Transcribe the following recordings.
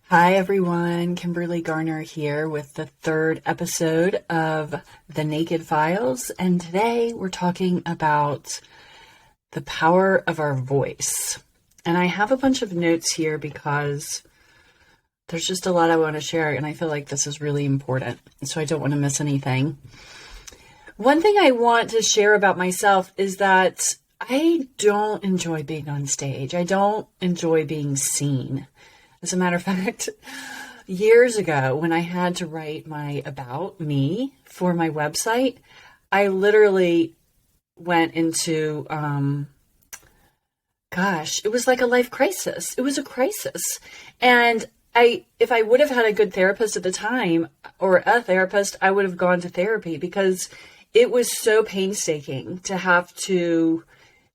Hi everyone, Kimberly Garner here with the third episode of The Naked Files, and today we're talking about the power of our voice. And I have a bunch of notes here because there's just a lot I want to share, and I feel like this is really important, so I don't want to miss anything. One thing I want to share about myself is that I don't enjoy being on stage. I don't enjoy being seen. As a matter of fact, years ago when I had to write my about me for my website, I literally went into, it was like a life crisis. It was a crisis. And if I would have had a good therapist at the time or a therapist, I would have gone to therapy because it was so painstaking to have to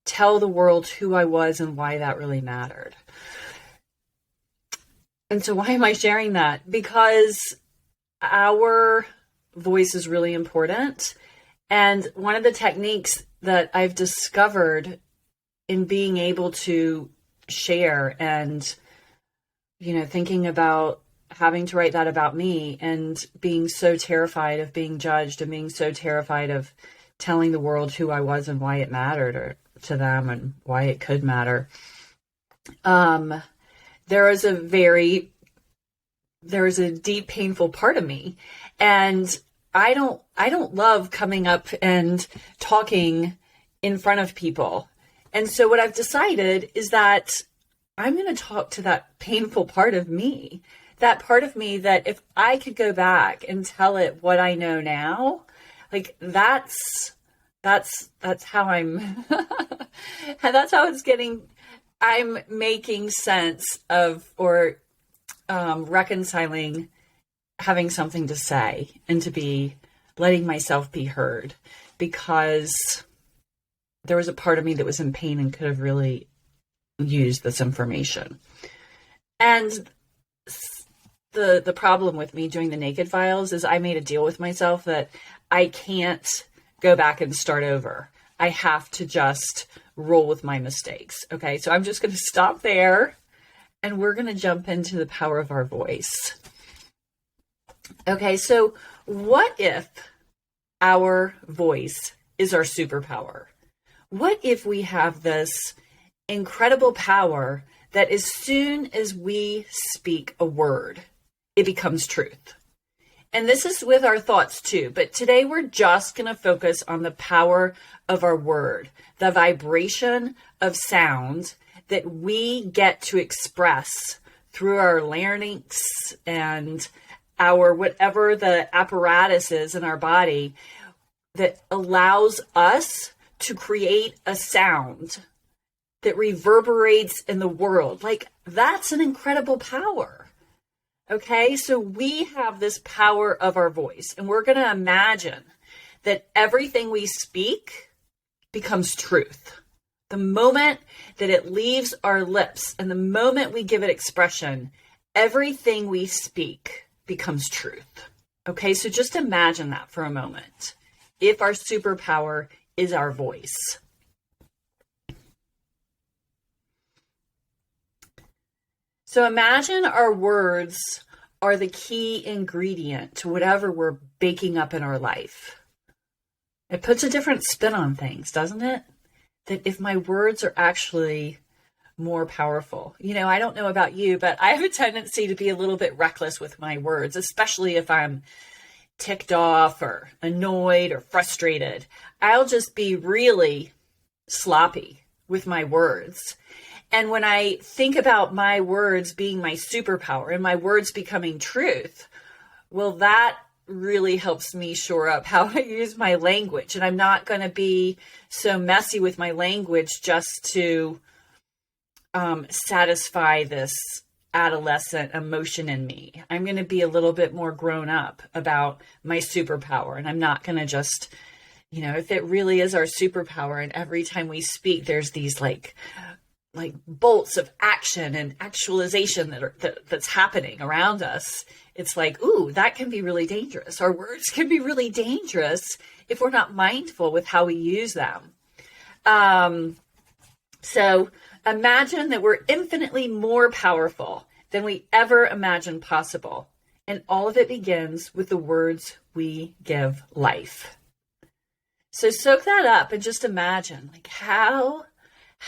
tell the world who I was and why that really mattered. And so why am I sharing that? Because our voice is really important. And one of the techniques that I've discovered in being able to share and, thinking about having to write that about me and being so terrified of being judged and being so terrified of telling the world who I was and why it mattered to them and why it could matter. There is a deep, painful part of me, and I don't love coming up and talking in front of people. And so what I've decided is that I'm going to talk to that painful part of me, that part of me that if I could go back and tell it what I know now, like that's how I'm, that's how it's getting. I'm making sense of or reconciling having something to say and to be letting myself be heard, because there was a part of me that was in pain and could have really used this information. And the problem with me doing the Naked Files is I made a deal with myself that I can't go back and start over. I have to just roll with my mistakes. Okay, so I'm just going to stop there and we're going to jump into the power of our voice. Okay, so what if our voice is our superpower? What if we have this incredible power that as soon as we speak a word, it becomes truth? And this is with our thoughts too, but today we're just going to focus on the power of our word, the vibration of sound that we get to express through our larynx and our whatever the apparatus is in our body that allows us to create a sound that reverberates in the world. Like, that's an incredible power. Okay, so we have this power of our voice, and we're going to imagine that everything we speak becomes truth. The moment that it leaves our lips and the moment we give it expression, everything we speak becomes truth. Okay, so just imagine that for a moment. If our superpower is our voice. So imagine our words are the key ingredient to whatever we're baking up in our life. It puts a different spin on things, doesn't it? That if my words are actually more powerful. I don't know about you, but I have a tendency to be a little bit reckless with my words, especially if I'm ticked off or annoyed or frustrated. I'll just be really sloppy with my words. And when I think about my words being my superpower and my words becoming truth, well, that really helps me shore up how I use my language. And I'm not going to be so messy with my language just to satisfy this adolescent emotion in me. I'm going to be a little bit more grown up about my superpower. And I'm not going to just, if it really is our superpower and every time we speak, there's these like bolts of action and actualization that's happening around us. It's like, ooh, that can be really dangerous. Our words can be really dangerous if we're not mindful with how we use them. So imagine that we're infinitely more powerful than we ever imagined possible. And all of it begins with the words we give life. So soak that up and just imagine, like, how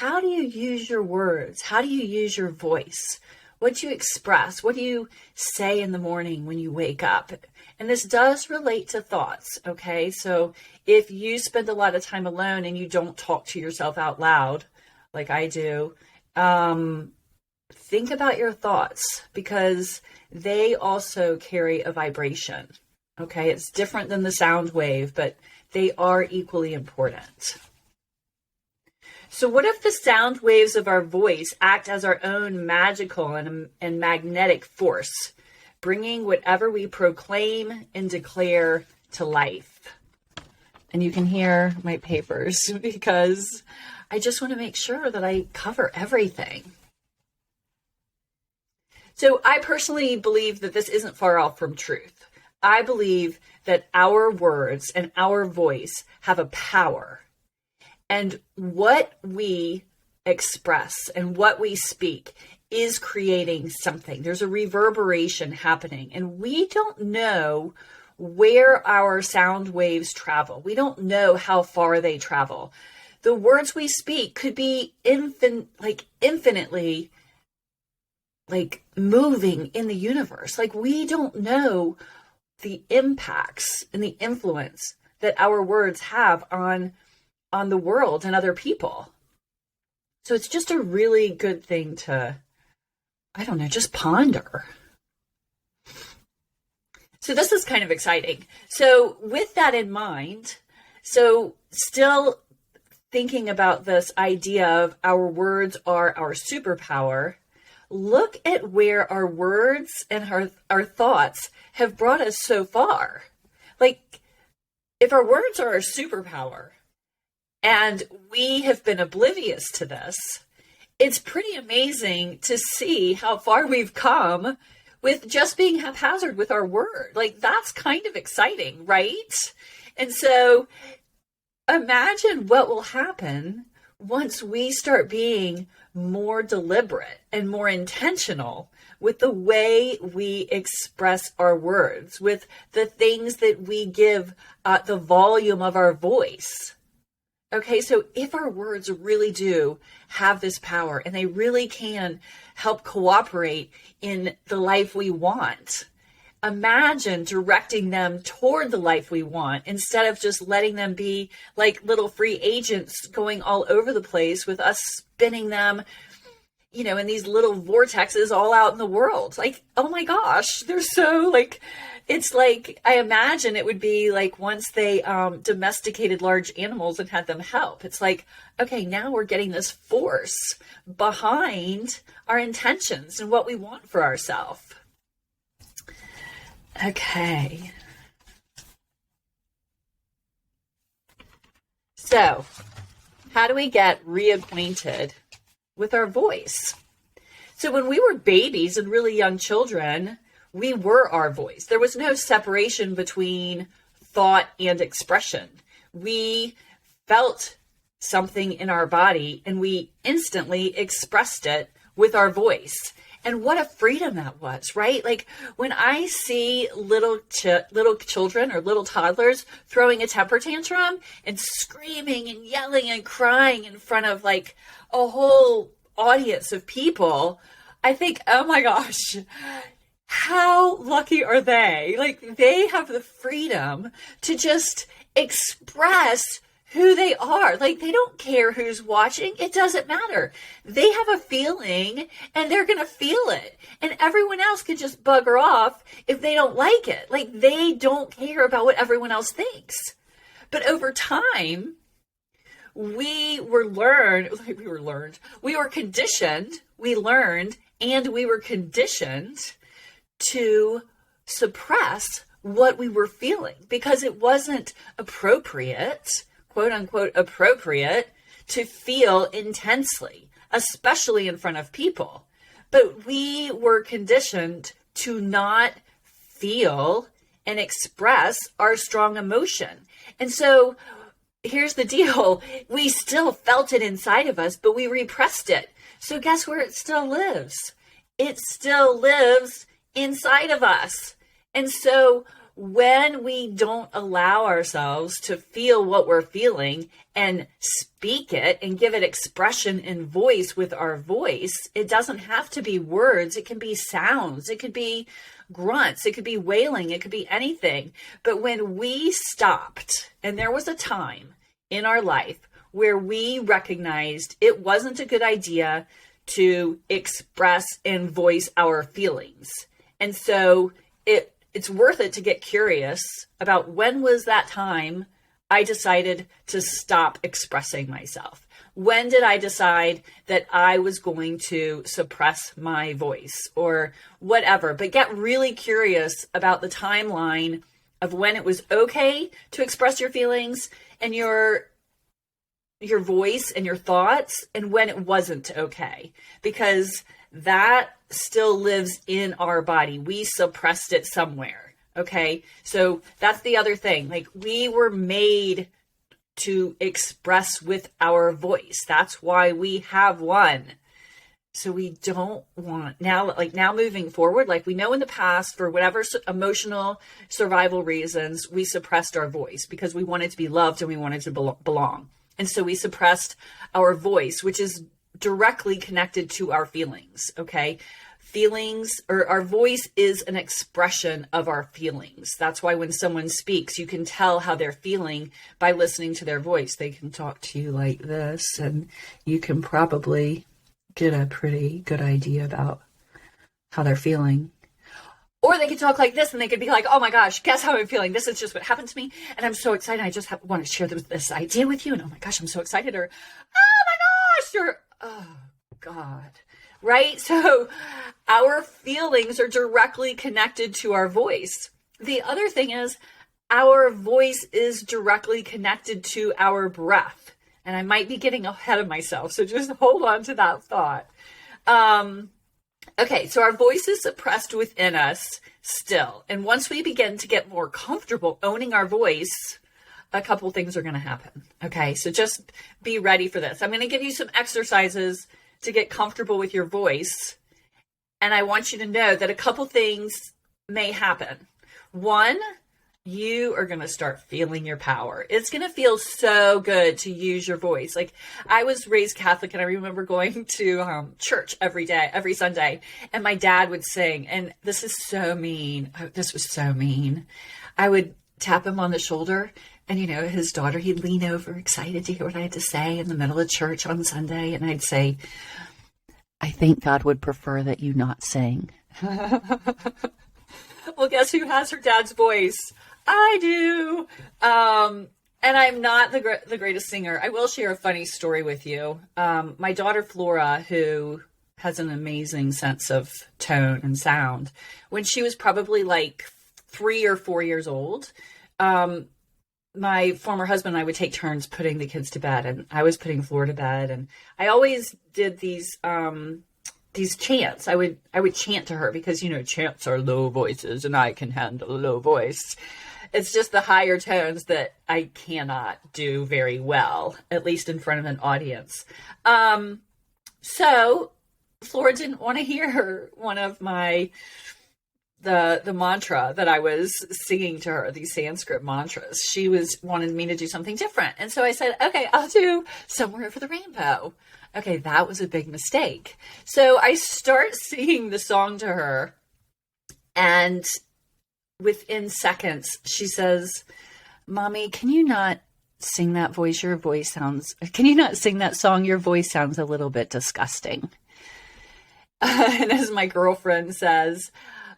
do you use your words? How do you use your voice? What do you express? What do you say in the morning when you wake up? And this does relate to thoughts, okay? So if you spend a lot of time alone and you don't talk to yourself out loud, like I do, think about your thoughts, because they also carry a vibration, okay? It's different than the sound wave, but they are equally important. So what if the sound waves of our voice act as our own magical and magnetic force, bringing whatever we proclaim and declare to life? And you can hear my papers because I just want to make sure that I cover everything. So I personally believe that this isn't far off from truth. I believe that our words and our voice have a power. And what we express and what we speak is creating something. There's a reverberation happening, and we don't know where our sound waves travel. We don't know how far they travel. The words we speak could be infinitely moving in the universe. Like, we don't know the impacts and the influence that our words have on the world and other people. So it's just a really good thing to, just ponder. So this is kind of exciting. So with that in mind, so still thinking about this idea of our words are our superpower, look at where our words and our thoughts have brought us so far. Like, if our words are our superpower, and we have been oblivious to this, it's pretty amazing to see how far we've come with just being haphazard with our word. Like, that's kind of exciting, right? And so imagine what will happen once we start being more deliberate and more intentional with the way we express our words, with the things that we give the volume of our voice. Okay, so if our words really do have this power and they really can help cooperate in the life we want, imagine directing them toward the life we want instead of just letting them be like little free agents going all over the place with us spinning them, in these little vortexes all out in the world. Like, oh my gosh, they're so it's like, I imagine it would be like once they domesticated large animals and had them help. It's like, okay, now we're getting this force behind our intentions and what we want for ourselves. Okay. So, how do we get reacquainted with our voice? So when we were babies and really young children, we were our voice. There was no separation between thought and expression. We felt something in our body and we instantly expressed it with our voice. And what a freedom that was, right? Like, when I see little children or little toddlers throwing a temper tantrum and screaming and yelling and crying in front of like a whole audience of people, I think, oh my gosh, how lucky are they? Like, they have the freedom to just express who they are. Like, they don't care who's watching. It doesn't matter. They have a feeling and they're going to feel it. And everyone else can just bugger off if they don't like it. Like, they don't care about what everyone else thinks. But over time, we were conditioned to suppress what we were feeling because it wasn't appropriate, quote unquote appropriate, to feel intensely, especially in front of people. But we were conditioned to not feel and express our strong emotion. And so here's the deal. We still felt it inside of us, but we repressed it. So guess where it still lives? it still lives inside of us. And so when we don't allow ourselves to feel what we're feeling and speak it and give it expression and voice with our voice, it doesn't have to be words. It can be sounds. It could be grunts. It could be wailing. It could be anything. But when we stopped, and there was a time in our life where we recognized it wasn't a good idea to express and voice our feelings. And so it's worth it to get curious about when was that time I decided to stop expressing myself. When did I decide that I was going to suppress my voice or whatever? But get really curious about the timeline of when it was okay to express your feelings and your voice and your thoughts, and when it wasn't okay, because that still lives in our body. We suppressed it somewhere. Okay. So that's the other thing. Like, we were made to express with our voice. That's why we have one. So we don't want now moving forward, like we know in the past, for whatever emotional survival reasons, we suppressed our voice because we wanted to be loved and we wanted to belong. And so we suppressed our voice, which is directly connected to our feelings. Okay. Feelings, or our voice, is an expression of our feelings. That's why when someone speaks, you can tell how they're feeling by listening to their voice. They can talk to you like this, and you can probably get a pretty good idea about how they're feeling. Or they could talk like this, and they could be like, oh my gosh, guess how I'm feeling? This is just what happened to me, and I'm so excited. I just want to share this idea with you, and oh my gosh, I'm so excited. Or, oh my gosh, oh God. Right? So our feelings are directly connected to our voice. The other thing is, our voice is directly connected to our breath. And I might be getting ahead of myself, so just hold on to that thought. Okay, so our voice is suppressed within us still. And once we begin to get more comfortable owning our voice, a couple things are going to happen. Okay, so just be ready for this. I'm going to give you some exercises to get comfortable with your voice. And I want you to know that a couple things may happen. One, you are going to start feeling your power. It's going to feel so good to use your voice. Like, I was raised Catholic, and I remember going to church every Sunday, and my dad would sing, and this is so mean. This was so mean. I would tap him on the shoulder, and, his daughter, he'd lean over, excited to hear what I had to say in the middle of church on Sunday. And I'd say, I think God would prefer that you not sing. Well, guess who has her dad's voice? I do. And I'm not the greatest singer. I will share a funny story with you. My daughter, Flora, who has an amazing sense of tone and sound, when she was probably like 3 or 4 years old, my former husband and I would take turns putting the kids to bed, and I was putting Flora to bed, and I always did these chants. I would chant to her because, chants are low voices and I can handle a low voice. It's just the higher tones that I cannot do very well, at least in front of an audience. So Flora didn't want to hear one of the mantra that I was singing to her, these Sanskrit mantras. She wanted me to do something different. And so I said, okay, I'll do Somewhere Over the Rainbow. Okay, that was a big mistake. So I start singing the song to her, and within seconds, she says, Mommy, can you not sing that voice? Can you not sing that song? Your voice sounds a little bit disgusting. And as my girlfriend says,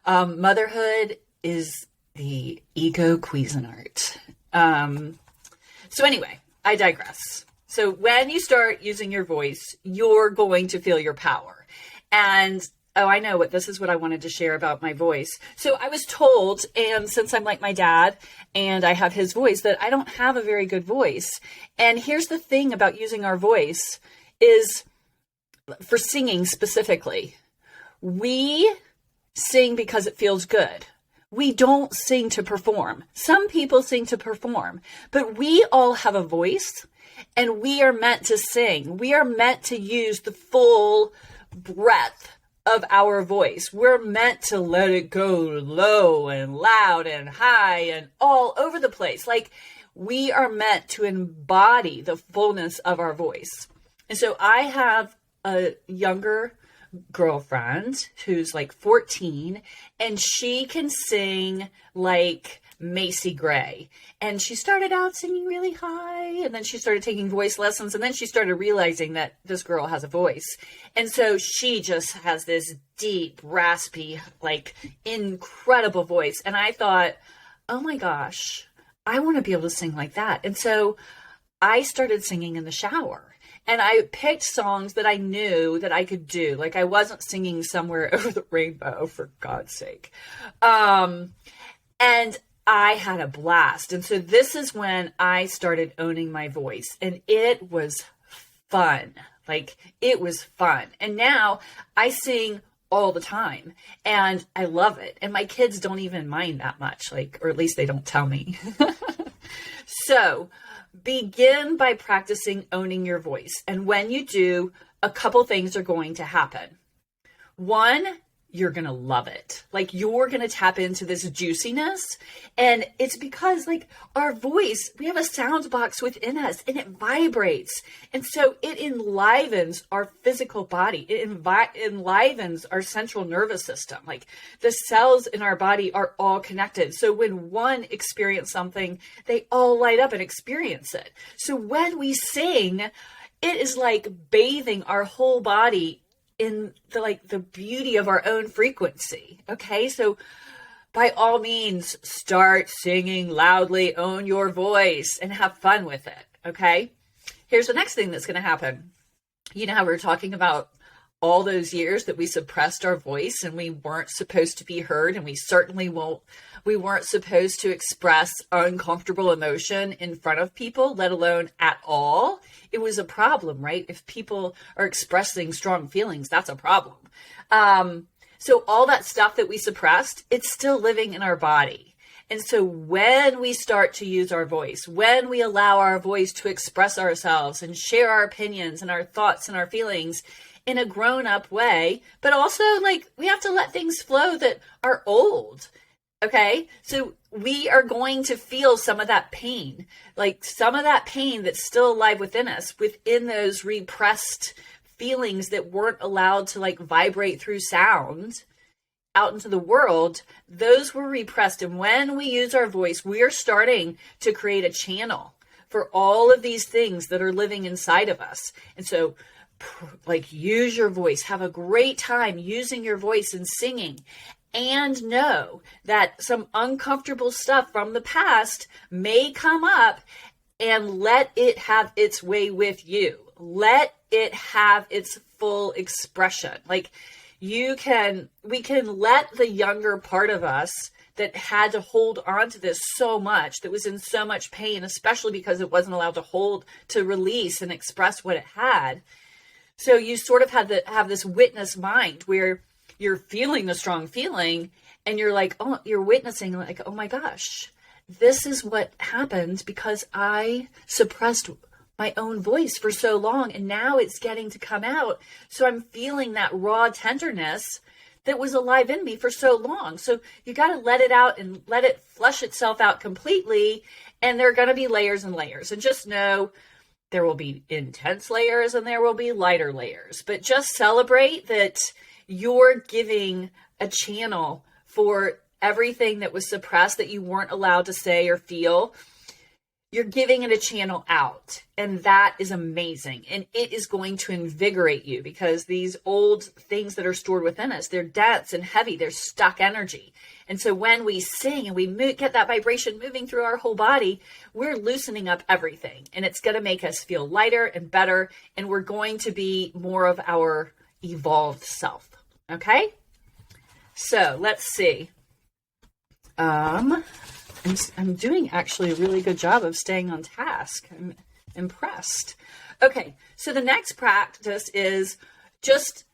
motherhood is the ego Cuisinart. So anyway, I digress. So when you start using your voice, you're going to feel your power. And I know this is what I wanted to share about my voice. So I was told, and since I'm like my dad and I have his voice, that I don't have a very good voice. And here's the thing about using our voice is, for singing specifically, we sing because it feels good. We don't sing to perform. Some people sing to perform, but we all have a voice, and we are meant to sing. We are meant to use the full breadth of our voice. We're meant to let it go low and loud and high and all over the place. Like, we are meant to embody the fullness of our voice. And so I have a younger girlfriend who's like 14, and she can sing like Macy Gray. And she started out singing really high, and then she started taking voice lessons, and then she started realizing that this girl has a voice. And so she just has this deep, raspy, like incredible voice. And I thought, oh my gosh, I want to be able to sing like that. And so I started singing in the shower. And I picked songs that I knew that I could do. Like, I wasn't singing Somewhere Over the Rainbow, for God's sake. And I had a blast. And so this is when I started owning my voice. And it was fun. Like, it was fun. And now I sing all the time. And I love it. And my kids don't even mind that much. Like, or at least they don't tell me. So begin by practicing owning your voice. And when you do, a couple things are going to happen. One, you're going to love it. Like, you're going to tap into this juiciness. And it's because, like, our voice, we have a sound box within us and it vibrates. And so it enlivens our physical body. It enlivens our central nervous system. Like, the cells in our body are all connected. So when one experiences something, they all light up and experience it. So when we sing, it is like bathing our whole body in the beauty of our own frequency. Okay. So by all means, start singing loudly, own your voice, and have fun with it. Okay. Here's the next thing that's going to happen. You know how we were talking about all those years that we suppressed our voice and we weren't supposed to be heard, and we weren't supposed to express uncomfortable emotion in front of people, let alone at all. It was a problem, right? If people are expressing strong feelings, that's a problem. So all that stuff that we suppressed, it's still living in our body. And so when we start to use our voice, when we allow our voice to express ourselves and share our opinions and our thoughts and our feelings in a grown-up way, but also, like, we have to let things flow that are old. Okay, so we are going to feel some of that pain, like some of that pain that's still alive within us, within those repressed feelings that weren't allowed to, like, vibrate through sound out into the world. Those were repressed. And when we use our voice, we are starting to create a channel for all of these things that are living inside of us. And so, like, use your voice, have a great time using your voice and singing. And know that some uncomfortable stuff from the past may come up, and let it have its way with you. Let it have its full expression. Like, we can let the younger part of us that had to hold on to this so much, that was in so much pain, especially because it wasn't allowed to release and express what it had. So you sort of have this witness mind where you're feeling the strong feeling, and you're like, oh, you're witnessing, like, oh my gosh, this is what happened because I suppressed my own voice for so long, and now it's getting to come out. So I'm feeling that raw tenderness that was alive in me for so long. So you got to let it out and let it flush itself out completely. And there are going to be layers and layers, and just know there will be intense layers and there will be lighter layers, but just celebrate that you're giving a channel for everything that was suppressed, that you weren't allowed to say or feel. You're giving it a channel out, and that is amazing. And it is going to invigorate you, because these old things that are stored within us, they're dense and heavy, they're stuck energy. And so when we sing and we get that vibration moving through our whole body, we're loosening up everything, and it's going to make us feel lighter and better. And we're going to be more of our evolved self. Okay. So let's see. I'm doing actually a really good job of staying on task. I'm impressed. Okay. So the next practice is just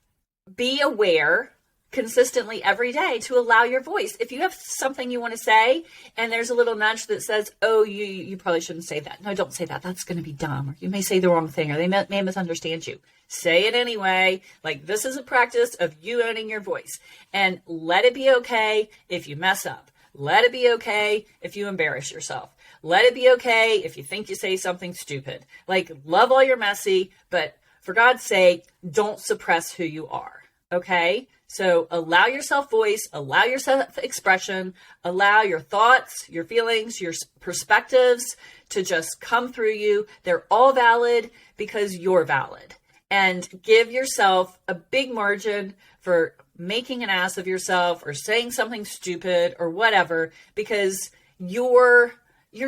be aware consistently every day to allow your voice. If you have something you want to say and there's a little nudge that says, oh, you probably shouldn't say that. No, don't say that. That's going to be dumb. Or you may say the wrong thing, or they may misunderstand you. Say it anyway. Like, this is a practice of you owning your voice, and let it be okay if you mess up. Let it be okay if you embarrass yourself. Let it be okay if you think you say something stupid. Like, love all your messy, but for God's sake, don't suppress who you are. Okay? So allow yourself voice, allow yourself expression, allow your thoughts, your feelings, your perspectives to just come through you. They're all valid because you're valid. And give yourself a big margin for making an ass of yourself or saying something stupid or whatever, because you're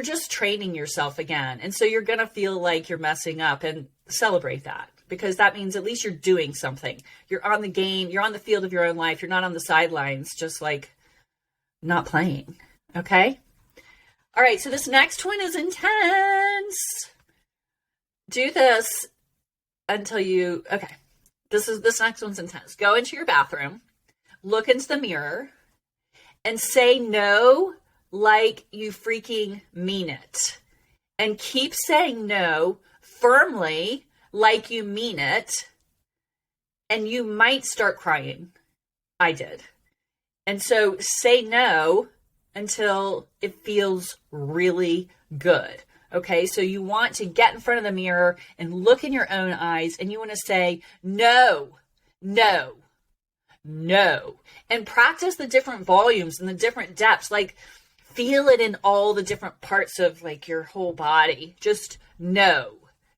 just training yourself again. And so you're going to feel like you're messing up, and celebrate that, because that means at least you're doing something. You're on the game. You're on the field of your own life. You're not on the sidelines, just like not playing. Okay. All right. So this next one is intense. Do this until okay. This next one's intense. Go into your bathroom, look into the mirror, and say no like you freaking mean it. And keep saying no firmly like you mean it. And you might start crying. I did. And so say no until it feels really good. Okay, so you want to get in front of the mirror and look in your own eyes, and you want to say, no, no, no. And practice the different volumes and the different depths. Like, feel it in all the different parts of like your whole body. Just no,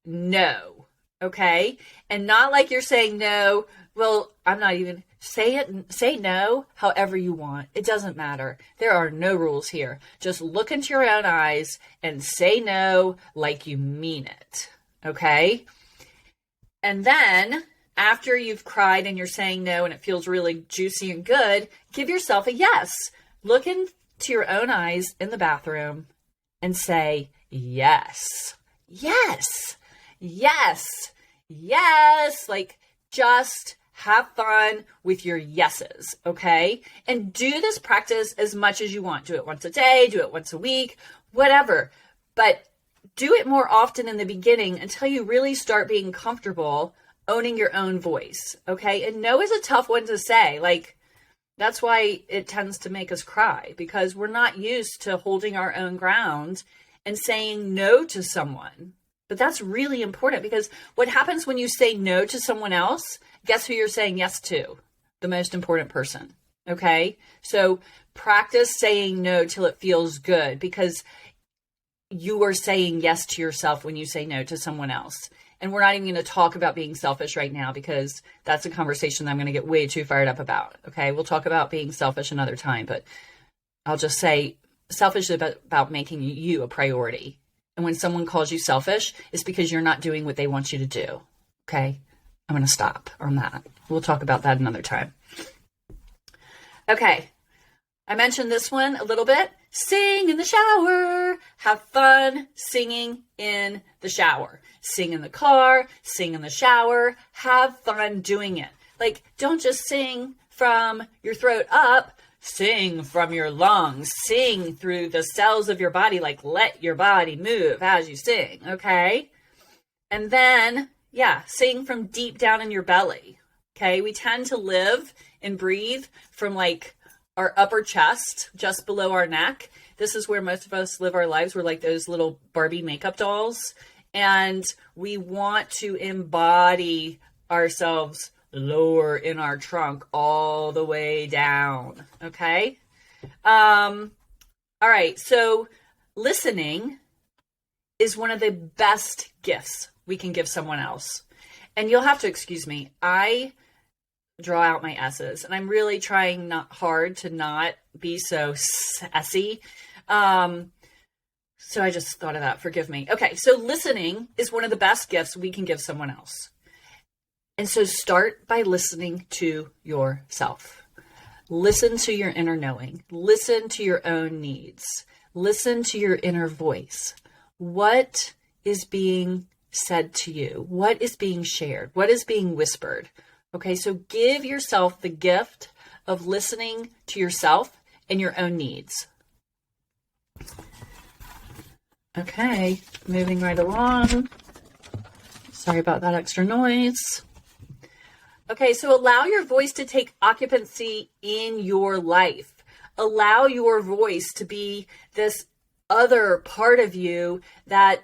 no. Okay? And not like you're saying no. Well, I'm not even... Say it and say no however you want. It doesn't matter. There are no rules here. Just look into your own eyes and say no like you mean it. Okay? And then after you've cried and you're saying no and it feels really juicy and good, give yourself a yes. Look into your own eyes in the bathroom and say yes. Yes. Yes. Yes. Like, just have fun with your yeses, okay? And do this practice as much as you want. Do it once a day, do it once a week, whatever. But do it more often in the beginning until you really start being comfortable owning your own voice, okay? And no is a tough one to say. Like, that's why it tends to make us cry, because we're not used to holding our own ground and saying no to someone. But that's really important, because what happens when you say no to someone else, guess who you're saying yes to? The most important person. Okay? So practice saying no till it feels good, because you are saying yes to yourself when you say no to someone else. And we're not even going to talk about being selfish right now, because that's a conversation that I'm going to get way too fired up about. Okay? We'll talk about being selfish another time, but I'll just say selfish is about making you a priority. And when someone calls you selfish, it's because you're not doing what they want you to do. Okay? I'm going to stop on that. We'll talk about that another time. Okay. I mentioned this one a little bit. Sing in the shower. Have fun singing in the shower. Sing in the car. Sing in the shower. Have fun doing it. Like, don't just sing from your throat up. Sing from your lungs. Sing through the cells of your body. Like, let your body move as you sing, okay? And then, sing from deep down in your belly, okay? We tend to live and breathe from, like, our upper chest, just below our neck. This is where most of us live our lives. We're like those little Barbie makeup dolls. And we want to embody ourselves lower in our trunk all the way down. Okay. All right. So listening is one of the best gifts we can give someone else. And you'll have to excuse me. I draw out my S's, and I'm really trying not hard to not be so sassy. So I just thought of that. Forgive me. Okay. So listening is one of the best gifts we can give someone else. And so start by listening to yourself. Listen to your inner knowing. Listen to your own needs. Listen to your inner voice. What is being said to you? What is being shared? What is being whispered? Okay, so give yourself the gift of listening to yourself and your own needs. Okay, moving right along. Sorry about that extra noise. Okay, so allow your voice to take occupancy in your life. Allow your voice to be this other part of you that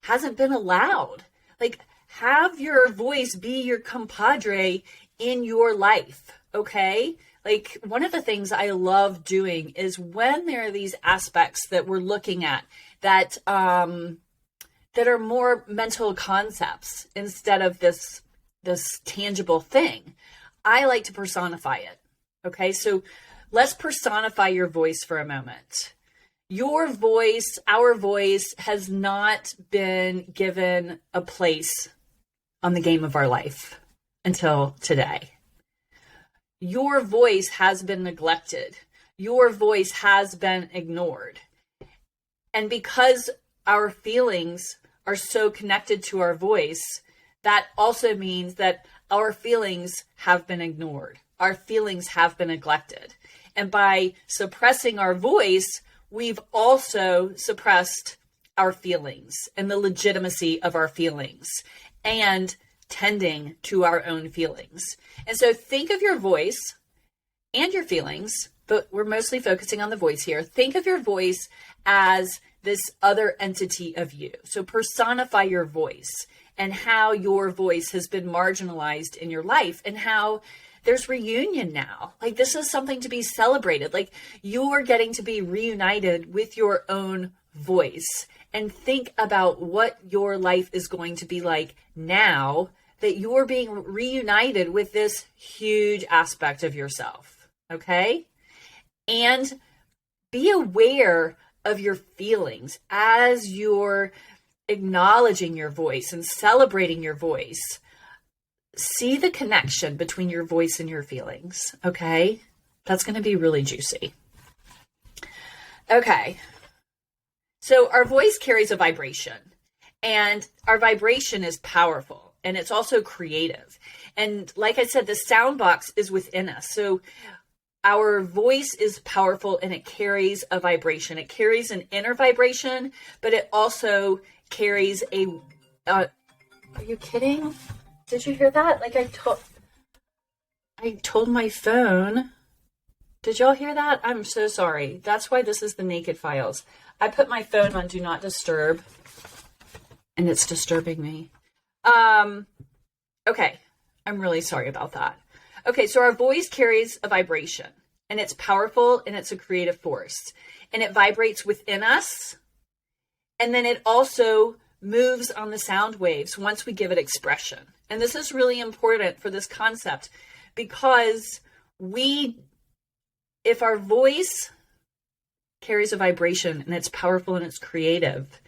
hasn't been allowed. Like, have your voice be your compadre in your life, okay? Like, one of the things I love doing is when there are these aspects that we're looking at that are more mental concepts instead of this tangible thing, I like to personify it. Okay, so let's personify your voice for a moment. Your voice, our voice, has not been given a place on the game of our life until today. Your voice has been neglected. Your voice has been ignored. And because our feelings are so connected to our voice, that also means that our feelings have been ignored. Our feelings have been neglected. And by suppressing our voice, we've also suppressed our feelings and the legitimacy of our feelings and tending to our own feelings. And so think of your voice and your feelings, but we're mostly focusing on the voice here. Think of your voice as this other entity of you. So personify your voice and how your voice has been marginalized in your life and how there's reunion now. Like, this is something to be celebrated. Like, you're getting to be reunited with your own voice, and think about what your life is going to be like now that you're being reunited with this huge aspect of yourself. Okay? And be aware of your feelings as you're acknowledging your voice and celebrating your voice. See the connection between your voice and your feelings, okay? That's going to be really juicy. Okay. So our voice carries a vibration, and our vibration is powerful, and it's also creative. And like I said, the sound box is within us. So our voice is powerful, and it carries a vibration. It carries an inner vibration, but it also carries a... are you kidding? Did you hear that? Like, I told my phone. Did y'all hear that? I'm so sorry. That's why this is the naked files. I put my phone on do not disturb, and it's disturbing me. Okay. I'm really sorry about that. Okay, so our voice carries a vibration, and it's powerful, and it's a creative force, and it vibrates within us, and then it also moves on the sound waves once we give it expression. And this is really important for this concept because if our voice carries a vibration and it's powerful and it's creative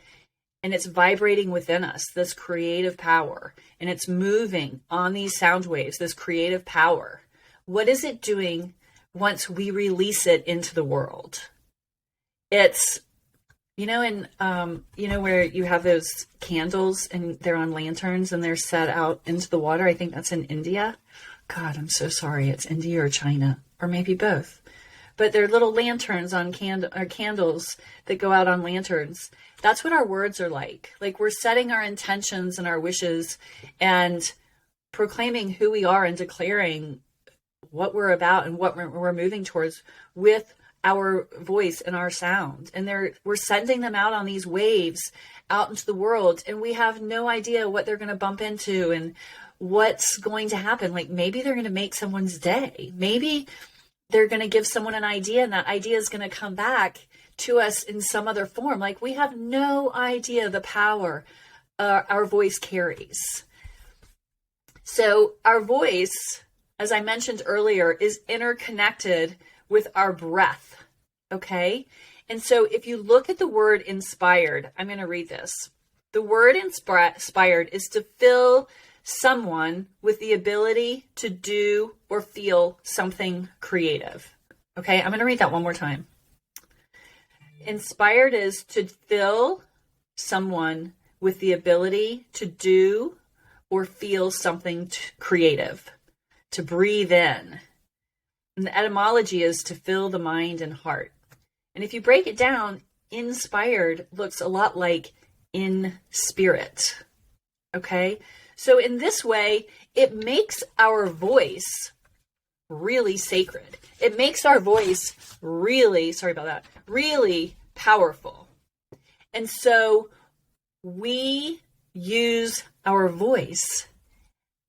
and it's vibrating within us, this creative power, and it's moving on these sound waves, this creative power, what is it doing once we release it into the world? It's, where you have those candles and they're on lanterns and they're set out into the water. I think that's in India. God, I'm so sorry. It's India or China, or maybe both. But they're little lanterns on candles that go out on lanterns. That's what our words are like. Like, we're setting our intentions and our wishes and proclaiming who we are and declaring what we're about and what we're moving towards with our voice and our sound. And we're sending them out on these waves out into the world, and we have no idea what they're going to bump into and what's going to happen. Like, maybe they're going to make someone's day. Maybe they're going to give someone an idea, and that idea is going to come back to us in some other form. Like, we have no idea the power our voice carries. So our voice, as I mentioned earlier, is interconnected with our breath, okay? And so if you look at the word inspired, I'm going to read this. The word inspired is to fill someone with the ability to do or feel something creative. Okay, I'm going to read that one more time. Inspired is to fill someone with the ability to do or feel something creative, to breathe in. And the etymology is to fill the mind and heart. And if you break it down, inspired looks a lot like in spirit. Okay? So in this way, it makes our voice really sacred. It makes our voice really, really powerful. And so we use our voice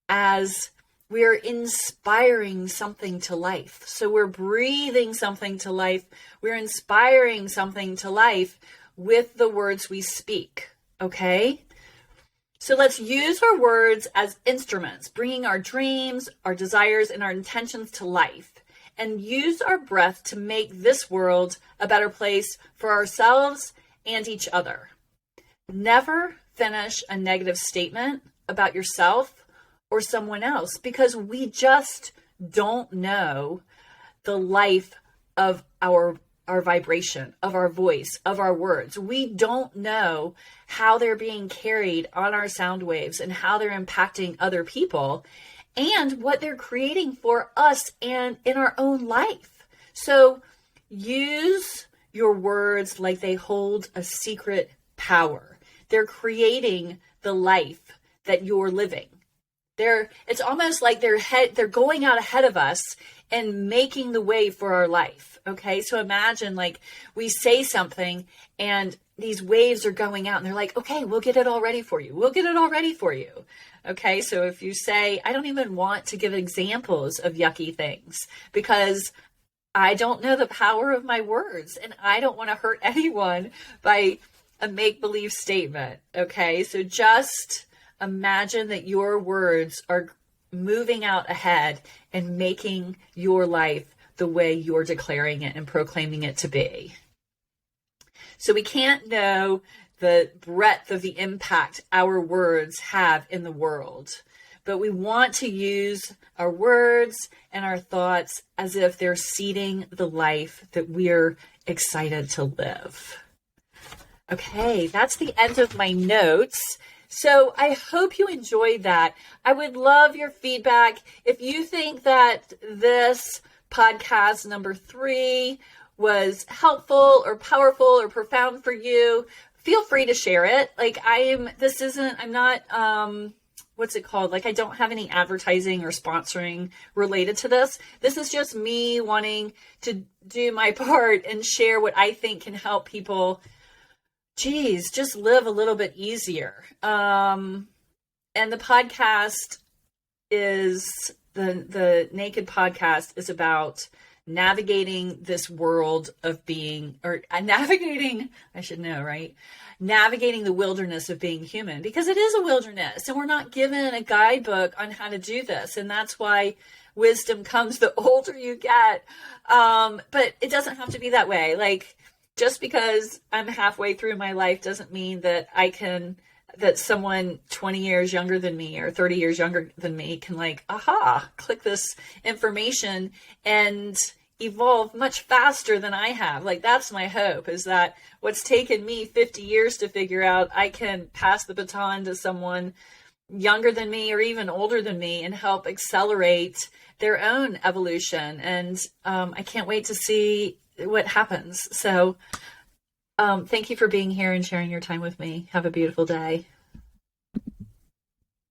as we're inspiring something to life. So we're breathing something to life. We're inspiring something to life with the words we speak. Okay? So let's use our words as instruments, bringing our dreams, our desires, and our intentions to life, and use our breath to make this world a better place for ourselves and each other. Never finish a negative statement about yourself or someone else, because we just don't know the life of our vibration, of our voice, of our words. We don't know how they're being carried on our sound waves and how they're impacting other people and what they're creating for us and in our own life. So use your words like they hold a secret power. They're creating the life that you're living. It's almost like they're going out ahead of us and making the way for our life. Okay, so imagine like we say something and these waves are going out and they're like, okay, we'll get it all ready for you. We'll get it all ready for you. Okay, so if you say, I don't even want to give examples of yucky things because I don't know the power of my words and I don't want to hurt anyone by a make-believe statement. Okay, so just imagine that your words are moving out ahead and making your life the way you're declaring it and proclaiming it to be. So we can't know the breadth of the impact our words have in the world, but we want to use our words and our thoughts as if they're seeding the life that we're excited to live. Okay, that's the end of my notes. So I hope you enjoyed that. I would love your feedback. If you think that this podcast number 3 was helpful or powerful or profound for you, feel free to share it. I'm not, what's it called? Like I don't have any advertising or sponsoring related to this. This is just me wanting to do my part and share what I think can help people just live a little bit easier. And the podcast is the Naked Podcast is about navigating this world of being, or navigating, I should know, right? Navigating the wilderness of being human, because it is a wilderness and we're not given a guidebook on how to do this. And that's why wisdom comes the older you get. But it doesn't have to be that way. Like, just because I'm halfway through my life doesn't mean that that someone 20 years younger than me or 30 years younger than me can click this information and evolve much faster than I have. Like, that's my hope, is that what's taken me 50 years to figure out, I can pass the baton to someone younger than me or even older than me and help accelerate their own evolution. And I can't wait to see what happens. So thank you for being here and sharing your time with me. Have a beautiful day.